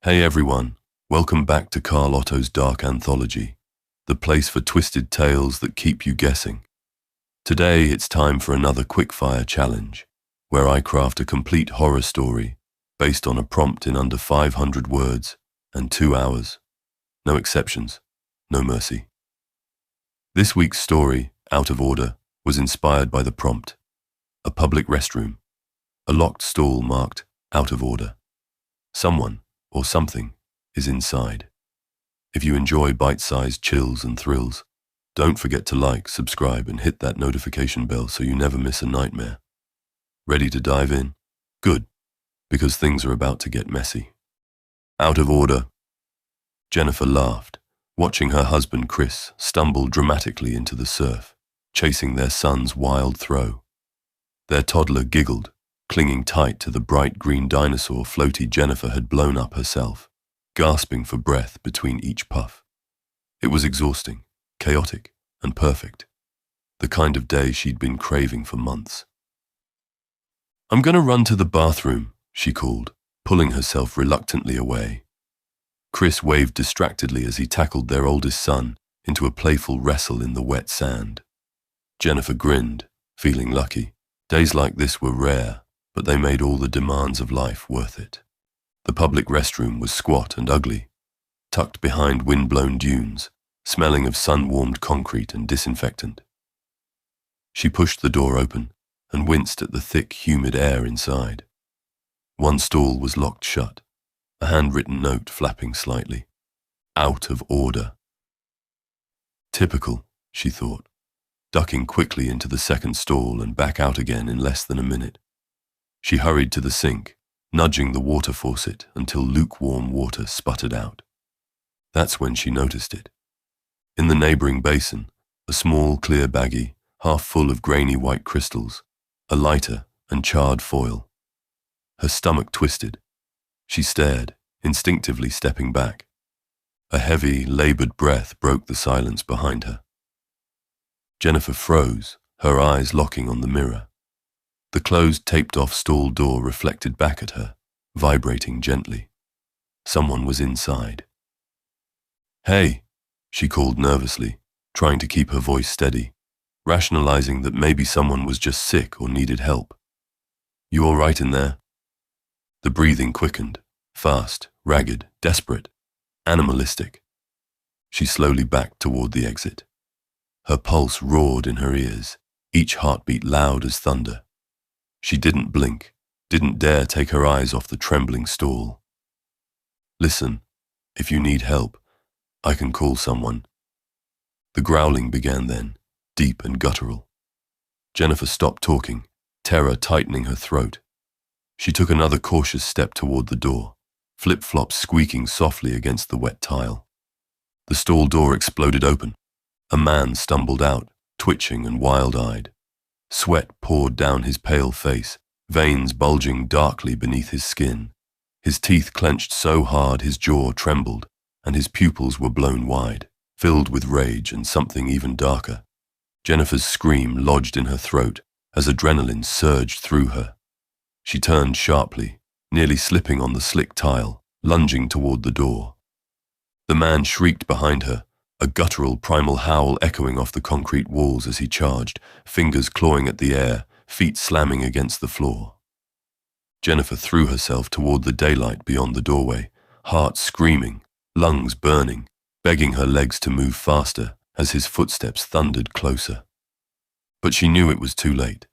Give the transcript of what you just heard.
Hey everyone, welcome back to Carl Otto's Dark Anthology, the place for twisted tales that keep you guessing. Today it's time for another Quickfire challenge, where I craft a complete horror story based on a prompt in under 500 words and 2 hours. No exceptions, no mercy. This week's story, Out of Order, was inspired by the prompt: a public restroom, a locked stall marked Out of Order. Someone or something is inside. If you enjoy bite-sized chills and thrills, don't forget to like, subscribe, and hit that notification bell so you never miss a nightmare. Ready to dive in? Good, because things are about to get messy. Out of order. Jennifer laughed, watching her husband Chris stumble dramatically into the surf, chasing their son's wild throw. Their toddler giggled, clinging tight to the bright green dinosaur floaty Jennifer had blown up herself, gasping for breath between each puff. It was exhausting, chaotic, and perfect. The kind of day she'd been craving for months. "I'm gonna run to the bathroom," she called, pulling herself reluctantly away. Chris waved distractedly as he tackled their oldest son into a playful wrestle in the wet sand. Jennifer grinned, feeling lucky. Days like this were rare, but they made all the demands of life worth it. The public restroom was squat and ugly, tucked behind wind-blown dunes, smelling of sun-warmed concrete and disinfectant. She pushed the door open and winced at the thick, humid air inside. One stall was locked shut, a handwritten note flapping slightly. Out of order. Typical, she thought, ducking quickly into the second stall and back out again in less than a minute. She hurried to the sink, nudging the water faucet until lukewarm water sputtered out. That's when she noticed it. In the neighboring basin, a small, clear baggie, half full of grainy white crystals, a lighter and charred foil. Her stomach twisted. She stared, instinctively stepping back. A heavy, labored breath broke the silence behind her. Jennifer froze, her eyes locking on the mirror. The closed, taped-off stall door reflected back at her, vibrating gently. Someone was inside. "Hey," she called nervously, trying to keep her voice steady, rationalizing that maybe someone was just sick or needed help. "You all right in there?" The breathing quickened, fast, ragged, desperate, animalistic. She slowly backed toward the exit. Her pulse roared in her ears, each heartbeat loud as thunder. She didn't blink, didn't dare take her eyes off the trembling stall. "Listen, if you need help, I can call someone." The growling began then, deep and guttural. Jennifer stopped talking, terror tightening her throat. She took another cautious step toward the door, flip-flops squeaking softly against the wet tile. The stall door exploded open. A man stumbled out, twitching and wild-eyed. Sweat poured down his pale face, veins bulging darkly beneath his skin. His teeth clenched so hard his jaw trembled, and his pupils were blown wide, filled with rage and something even darker. Jennifer's scream lodged in her throat as adrenaline surged through her. She turned sharply, nearly slipping on the slick tile, lunging toward the door. The man shrieked behind her, a guttural primal howl echoing off the concrete walls as he charged, fingers clawing at the air, feet slamming against the floor. Jennifer threw herself toward the daylight beyond the doorway, heart screaming, lungs burning, begging her legs to move faster as his footsteps thundered closer. But she knew it was too late.